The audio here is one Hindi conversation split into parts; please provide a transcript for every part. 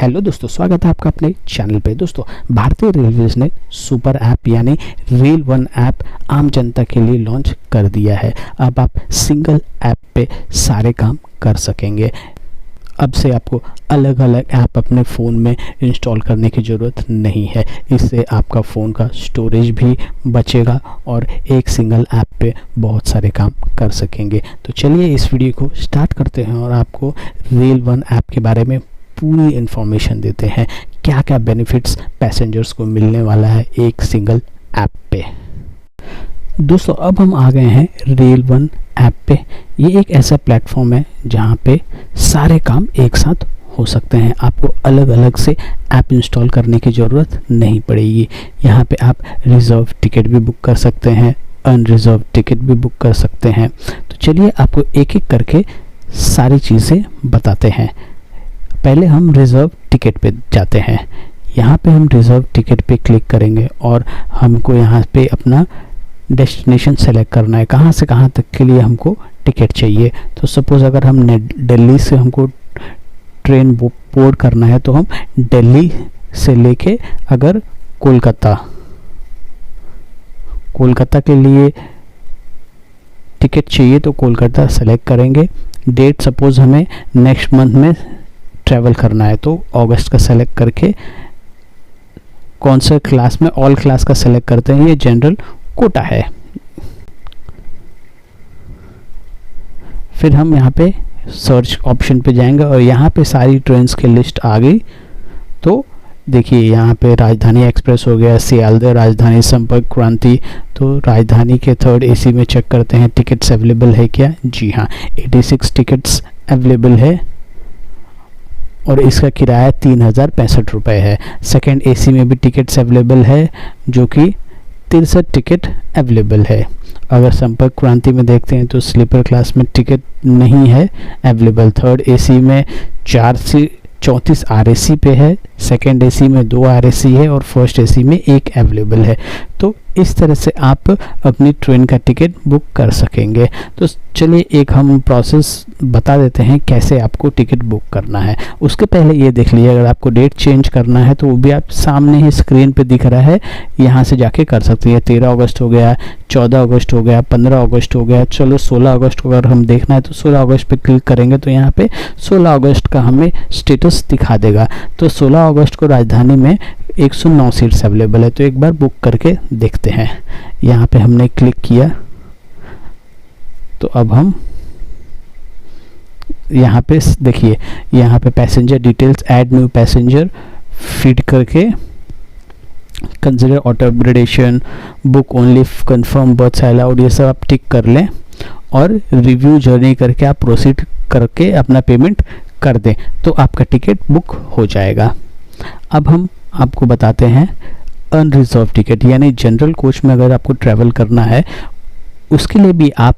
हेलो दोस्तों, स्वागत है आपका अपने चैनल पे। दोस्तों, भारतीय रेलवेज ने सुपर ऐप यानी रेल वन ऐप आम जनता के लिए लॉन्च कर दिया है। अब आप सिंगल ऐप पे सारे काम कर सकेंगे। अब से आपको अलग अलग ऐप अपने फ़ोन में इंस्टॉल करने की ज़रूरत नहीं है। इससे आपका फ़ोन का स्टोरेज भी बचेगा और एक सिंगल ऐप पे बहुत सारे काम कर सकेंगे। तो चलिए इस वीडियो को स्टार्ट करते हैं और आपको रेल वन ऐप के बारे में पूरी इन्फॉर्मेशन देते हैं, क्या क्या बेनिफिट्स पैसेंजर्स को मिलने वाला है एक सिंगल ऐप पे। दोस्तों, अब हम आ गए हैं रेल वन ऐप पे। ये एक ऐसा प्लेटफॉर्म है जहाँ पे सारे काम एक साथ हो सकते हैं। आपको अलग अलग से ऐप इंस्टॉल करने की ज़रूरत नहीं पड़ेगी। यहाँ पे आप रिज़र्व टिकट भी बुक कर सकते हैं, अनरिज़र्व टिकट भी बुक कर सकते हैं। तो चलिए आपको एक एक करके सारी चीज़ें बताते हैं। पहले हम रिज़र्व टिकट पे जाते हैं। यहाँ पे हम रिज़र्व टिकट पे क्लिक करेंगे और हमको यहाँ पे अपना डेस्टिनेशन सेलेक्ट करना है, कहाँ से कहाँ तक के लिए हमको टिकट चाहिए। तो सपोज़ अगर हम दिल्ली से हमको ट्रेन बोर्ड करना है तो हम दिल्ली से लेके अगर कोलकाता के लिए टिकट चाहिए तो कोलकाता सेलेक्ट करेंगे। डेट सपोज़ हमें नेक्स्ट मंथ में ट्रैवल करना है तो अगस्त का सेलेक्ट करके कौन सा क्लास में, ऑल क्लास का सेलेक्ट करते हैं। ये जनरल कोटा है। फिर हम यहाँ पे सर्च ऑप्शन पे जाएंगे और यहाँ पे सारी ट्रेन्स की लिस्ट आ गई। तो देखिए यहाँ पे राजधानी एक्सप्रेस हो गया, सियालदह राजधानी संपर्क क्रांति। तो राजधानी के थर्ड एसी में चेक करते हैं टिकट्स अवेलेबल है क्या। जी हाँ, 86 टिकट्स अवेलेबल है और इसका किराया 3065 रुपये है। सेकेंड एसी में भी टिकट्स अवेलेबल है जो कि 63 टिकट अवेलेबल है। अगर संपर्क क्रांति में देखते हैं तो स्लीपर क्लास में टिकट नहीं है अवेलेबल। थर्ड एसी में 4 से 34 RAC पे है, सेकेंड एसी में 2 RAC है और फर्स्ट एसी में 1 अवेलेबल है। तो इस तरह से आप अपनी ट्रेन का टिकट बुक कर सकेंगे। तो चलिए एक हम प्रोसेस बता देते हैं कैसे आपको टिकट बुक करना है। उसके पहले ये देख लीजिए, अगर आपको डेट चेंज करना है तो वो भी आप सामने ही स्क्रीन पे दिख रहा है, यहाँ से जाके कर सकते हैं। 13 अगस्त हो गया, 14 अगस्त हो गया, 15 अगस्त हो गया। चलो 16 अगस्त को अगर हम देखना है तो 16 अगस्त पे क्लिक करेंगे तो यहाँ पे 16 अगस्त का हमें स्टेटस दिखा देगा। तो 16 अगस्त को राजधानी में 109 सीट्स अवेलेबल है। तो एक बार बुक करके देखते हैं। यहाँ पे हमने क्लिक किया तो अब हम यहाँ पे देखिए, यहाँ पे passenger details, add new passenger feed करके consider auto upgradation, book only, confirm berth allowed, ये सब आप टिक कर लें और रिव्यू जर्नी करके आप प्रोसीड करके अपना पेमेंट कर दें तो आपका टिकट बुक हो जाएगा। अब हम आपको बताते हैं अनरिजर्व टिकट यानी जनरल कोच में अगर आपको ट्रैवल करना है उसके लिए भी आप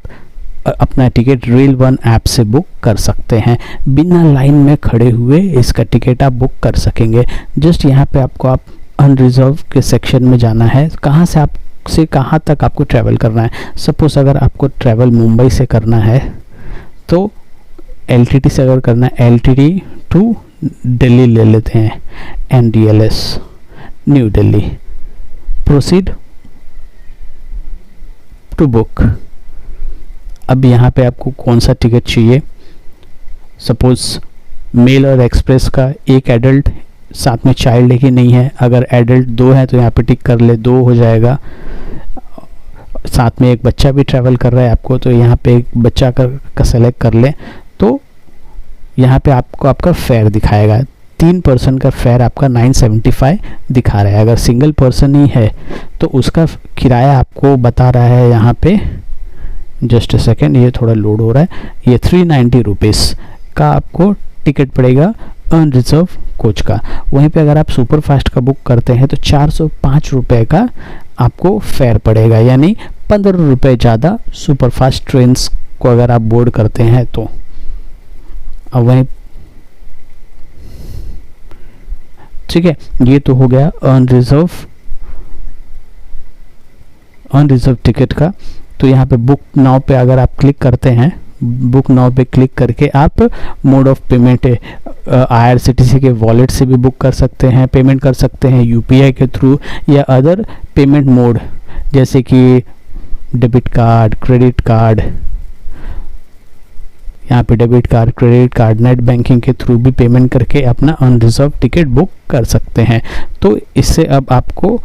अपना टिकट रेल वन ऐप से बुक कर सकते हैं। बिना लाइन में खड़े हुए इसका टिकट आप बुक कर सकेंगे। जस्ट यहाँ पे आप अनरिजर्व के सेक्शन में जाना है, कहाँ से कहाँ तक आपको ट्रैवल करना है। सपोज अगर आपको ट्रैवल मुंबई से करना है तो LTT से अगर करना है, LTT टू दिल्ली ले लेते हैं, NDLS New Delhi, proceed to book. अब यहाँ पे आपको कौन सा टिकट चाहिए। सपोज मेल और एक्सप्रेस का एक एडल्ट साथ में चाइल्ड लेके नहीं है, अगर एडल्ट 2 है तो यहाँ पे टिक कर ले, 2 हो जाएगा। साथ में एक बच्चा भी ट्रैवल कर रहा है आपको तो यहाँ पे एक बच्चा का सेलेक्ट कर ले। तो यहाँ पे आपको आपका फेयर दिखाएगा। 3 पर्सन का फेयर आपका 975 दिखा रहा है। अगर सिंगल पर्सन ही है तो उसका किराया आपको बता रहा है यहाँ पे, जस्ट अ सेकेंड, ये थोड़ा लोड हो रहा है। ये 390 रुपीज़ का आपको टिकट पड़ेगा अनरिजर्व कोच का। वहीं पे अगर आप सुपर फास्ट का बुक करते हैं तो 405 रुपये का आपको फेयर पड़ेगा, यानी 15 रुपये ज़्यादा सुपर फास्ट ट्रेन्स को अगर आप बोर्ड करते हैं तो। अब वहीं ठीक है, ये तो हो गया अनरिजर्व टिकट का। तो यहाँ पे बुक नाउ पे अगर आप क्लिक करते हैं, बुक नाउ पे क्लिक करके आप मोड ऑफ पेमेंट IRCTC के वॉलेट से भी बुक कर सकते हैं, पेमेंट कर सकते हैं, UPI के थ्रू या अदर पेमेंट मोड जैसे कि डेबिट कार्ड, क्रेडिट कार्ड, यहाँ पे debit card, credit card, net banking के थ्रू भी पेमेंट करके अपना अनरिजर्व टिकट बुक कर सकते हैं। तो इससे अब आपको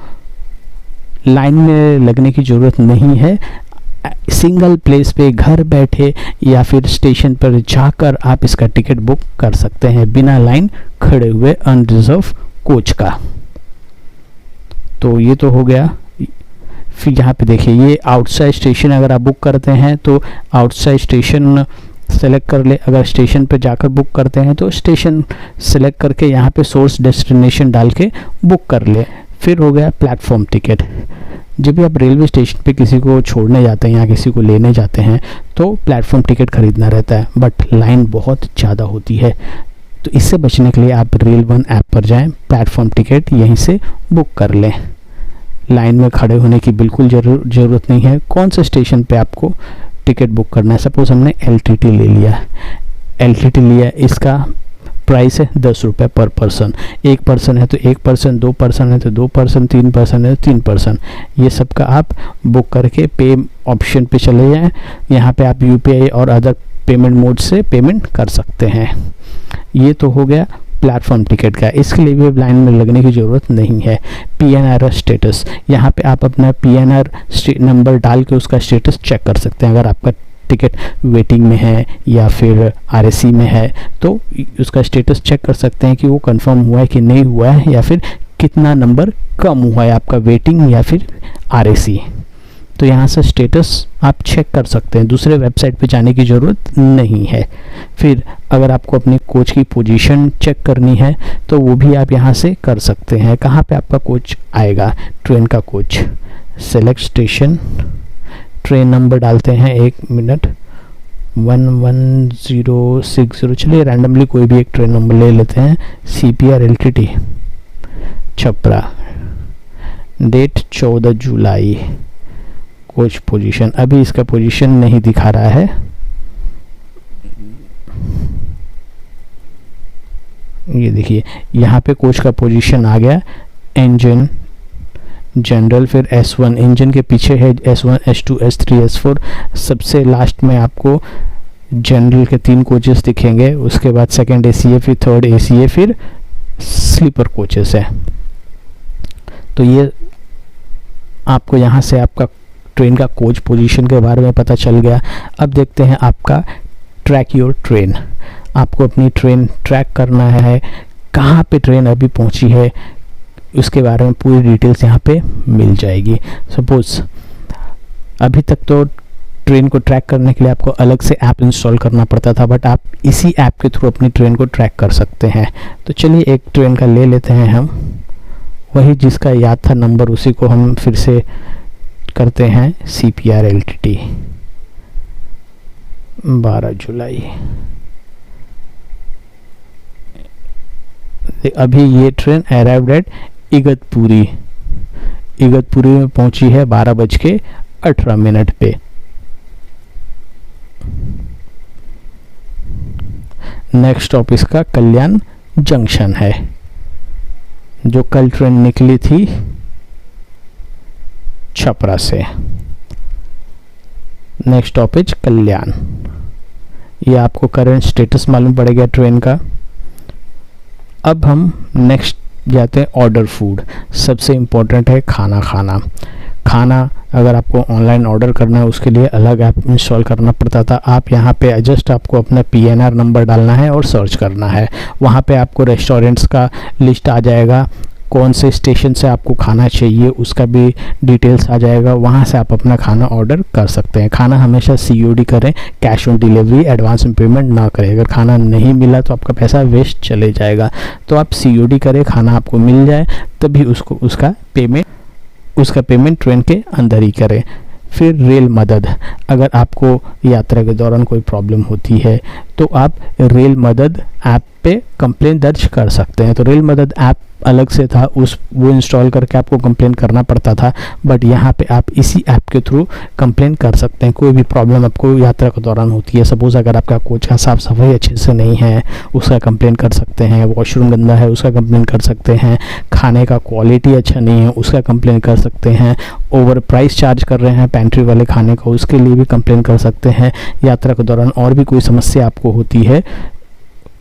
लाइन में लगने की ज़रूरत नहीं है। सिंगल प्लेस पे घर बैठे या फिर स्टेशन पर जाकर आप इसका टिकट बुक कर सकते हैं बिना लाइन खड़े हुए अनरिजर्व कोच का। तो ये तो हो गया। फिर यहाँ पे देखिए, ये आउटसाइड स्टेशन अगर आप बुक करते हैं तो आउटसाइड स्टेशन सेलेक्ट कर ले। अगर स्टेशन पे जाकर बुक करते हैं तो स्टेशन सेलेक्ट करके यहाँ पे सोर्स डेस्टिनेशन डाल के बुक कर ले। फिर हो गया प्लेटफॉर्म टिकट। जब भी आप रेलवे स्टेशन पे किसी को छोड़ने जाते हैं या किसी को लेने जाते हैं तो प्लेटफॉर्म टिकट खरीदना रहता है, बट लाइन बहुत ज़्यादा होती है। तो इससे बचने के लिए आप रेल वन ऐप पर जाएं, प्लेटफॉर्म टिकट यहीं से बुक कर लें। लाइन में खड़े होने की बिल्कुल ज़रूरत नहीं है। कौन से स्टेशन पे आपको टिकट बुक करना है, सपोज हमने LTT ले लिया, LTT लिया, इसका प्राइस है 10 रुपये पर पर्सन। एक पर्सन है तो एक पर्सन, 2 पर्सन है तो 2 पर्सन, 3 पर्सन है तो 3 पर्सन। ये सब का आप बुक करके पे ऑप्शन पे चले जाएं। यहाँ पे आप UPI और अदर पेमेंट मोड से पेमेंट कर सकते हैं। ये तो हो गया प्लेटफॉर्म टिकट का। इसके लिए भी लाइन में लगने की ज़रूरत नहीं है। PNR स्टेटस, यहाँ पे आप अपना PNR नंबर डाल के उसका स्टेटस चेक कर सकते हैं। अगर आपका टिकट वेटिंग में है या फिर RAC में है तो उसका स्टेटस चेक कर सकते हैं कि वो कंफर्म हुआ है कि नहीं हुआ है, या फिर कितना नंबर कम हुआ है आपका वेटिंग या फिर RAC। तो यहाँ से स्टेटस आप चेक कर सकते हैं, दूसरे वेबसाइट पे जाने की ज़रूरत नहीं है। फिर अगर आपको अपने कोच की पोजीशन चेक करनी है तो वो भी आप यहाँ से कर सकते हैं। कहाँ पे आपका कोच आएगा, ट्रेन का coach, select station, train number डालते हैं, 1 मिनट, 11060। चलिए रैंडमली कोई भी एक ट्रेन नंबर ले लेते हैं, CPR LTT छपरा, डेट 14 जुलाई। कोच पोजीशन, अभी इसका पोजीशन नहीं दिखा रहा है, ये देखिए यहाँ पे कोच का पोजीशन आ गया। इंजन जनरल, फिर S1, इंजन के पीछे है S1, S2, S3, S4। सबसे लास्ट में आपको जनरल के 3 कोचेस दिखेंगे, उसके बाद सेकंड ACA, फिर थर्ड ACA, फिर स्लीपर कोचेस है। तो ये आपको यहाँ से आपका ट्रेन का कोच पोजीशन के बारे में पता चल गया। अब देखते हैं आपका ट्रैक योर ट्रेन। आपको अपनी ट्रेन ट्रैक करना है, कहाँ पे ट्रेन अभी पहुँची है उसके बारे में पूरी डिटेल्स यहाँ पे मिल जाएगी। सपोज अभी तक तो ट्रेन को ट्रैक करने के लिए आपको अलग से ऐप इंस्टॉल करना पड़ता था, बट आप इसी ऐप के थ्रू अपनी ट्रेन को ट्रैक कर सकते हैं। तो चलिए एक ट्रेन का ले लेते हैं हम, वही जिसका याद था नंबर उसी को हम फिर से करते हैं, CPR LTT 12 जुलाई। अभी ये ट्रेन अराइव्ड एट इगतपुरी में पहुंची है 12:18 पे। नेक्स्ट स्टॉप इसका कल्याण जंक्शन है, जो कल ट्रेन निकली थी छपरा से। नेक्स्ट स्टॉपेज कल्याण। ये आपको करंट स्टेटस मालूम पड़ेगा ट्रेन का। अब हम नेक्स्ट जाते हैं ऑर्डर फूड। सबसे इम्पोर्टेंट है खाना अगर आपको ऑनलाइन ऑर्डर करना है उसके लिए अलग ऐप इंस्टॉल करना पड़ता था। आप यहाँ पे जस्ट आपको अपना PNR नंबर डालना है और सर्च करना है। वहाँ पे आपको रेस्टोरेंट्स का लिस्ट आ जाएगा, कौन से स्टेशन से आपको खाना चाहिए उसका भी डिटेल्स आ जाएगा। वहाँ से आप अपना खाना ऑर्डर कर सकते हैं। खाना हमेशा COD करें, कैश ऑन डिलीवरी, एडवांस में पेमेंट ना करें। अगर खाना नहीं मिला तो आपका पैसा वेस्ट चले जाएगा। तो आप COD करें, खाना आपको मिल जाए तभी उसका पेमेंट ट्रेन के अंदर ही करें। फिर रेल मदद, अगर आपको यात्रा के दौरान कोई प्रॉब्लम होती है तो आप रेल मदद ऐप पे पे कंप्लेन दर्ज कर सकते हैं। तो रेल मदद ऐप अलग से था, वो इंस्टॉल करके आपको कंप्लेन करना पड़ता था, बट यहाँ पे आप इसी ऐप के थ्रू कंप्लेन कर सकते हैं। कोई भी प्रॉब्लम आपको यात्रा के दौरान होती है, सपोज अगर आपका कोच का साफ सफाई अच्छे से नहीं है, उसका कंप्लेन कर सकते हैं। वॉशरूम गंदा है, उसका कंप्लेन कर सकते हैं। खाने का क्वालिटी अच्छा नहीं है, उसका कंप्लेन कर सकते हैं। ओवर प्राइस चार्ज कर रहे हैं पेंट्री वाले खाने का, उसके लिए भी कंप्लेन कर सकते हैं। यात्रा के दौरान और भी कोई समस्या आपको होती है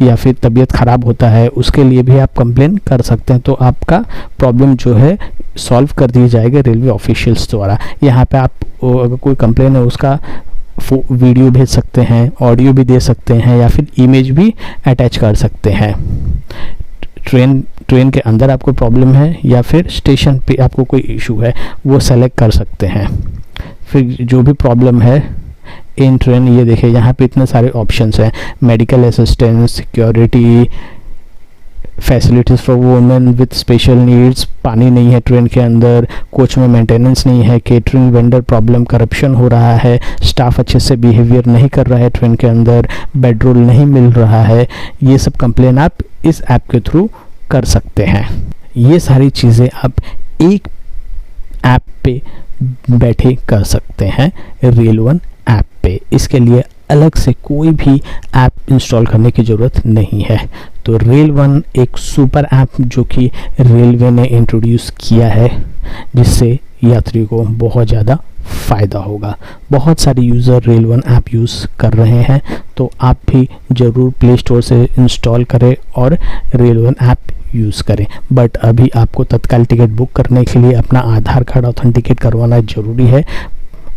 या फिर तबीयत ख़राब होता है, उसके लिए भी आप कंप्लेन कर सकते हैं। तो आपका प्रॉब्लम जो है सॉल्व कर दी जाएगी रेलवे ऑफिशियल्स द्वारा। यहाँ पे आप अगर कोई कंप्लेन है उसका वीडियो भेज सकते हैं, ऑडियो भी दे सकते हैं, या फिर इमेज भी अटैच कर सकते हैं। ट्रेन के अंदर आपको प्रॉब्लम है या फिर स्टेशन पे आपको कोई इशू है, वो सेलेक्ट कर सकते हैं। फिर जो भी प्रॉब्लम है इन ट्रेन, ये देखिए यहाँ पे इतने सारे ऑप्शंस हैं। Medical assistance, security, facilities for women with special needs, पानी नहीं है ट्रेन के अंदर, कोच में मेंटेनेंस नहीं है, केटरिंग वेंडर प्रॉब्लम, करप्शन हो रहा है, स्टाफ अच्छे से बिहेवियर नहीं कर रहा है ट्रेन के अंदर, बेडरोल नहीं मिल रहा है, ये सब कंप्लेन आप इस ऐप के थ्रू कर सकते हैं। ये सारी चीज़ें आप एक ऐप पे बैठे कर सकते हैं, रेल वन ऐप पे। इसके लिए अलग से कोई भी ऐप इंस्टॉल करने की ज़रूरत नहीं है। तो रेल वन एक सुपर ऐप जो कि रेलवे ने इंट्रोड्यूस किया है, जिससे यात्री को बहुत ज़्यादा फ़ायदा होगा। बहुत सारे user rail one app use कर रहे हैं, तो आप भी ज़रूर प्ले स्टोर से इंस्टॉल करें और रेल वन ऐप यूज़ करें। बट अभी आपको तत्काल टिकट बुक करने के लिए अपना आधार कार्ड ऑथेंटिकेट करवाना ज़रूरी है।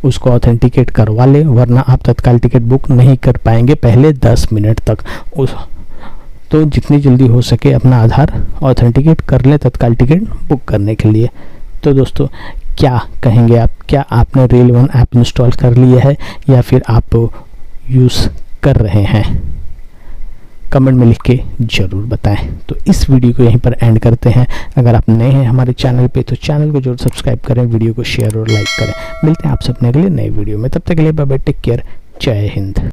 उसको ऑथेंटिकेट करवा लें, वरना आप तत्काल टिकट बुक नहीं कर पाएंगे पहले 10 मिनट तक। तो जितनी जल्दी हो सके अपना आधार ऑथेंटिकेट कर लें तत्काल टिकट बुक करने के लिए। तो दोस्तों क्या कहेंगे आप, क्या आपने रेल वन ऐप इंस्टॉल कर लिया है या फिर आप यूज़ कर रहे हैं? कमेंट में लिख के ज़रूर बताएं। तो इस वीडियो को यहीं पर एंड करते हैं। अगर आप नए हैं हमारे चैनल पे तो चैनल को जरूर सब्सक्राइब करें, वीडियो को शेयर और लाइक करें। मिलते हैं आप सबने अगले नए वीडियो में, तब तक के लिए बाय बाय, टेक केयर, जय हिंद।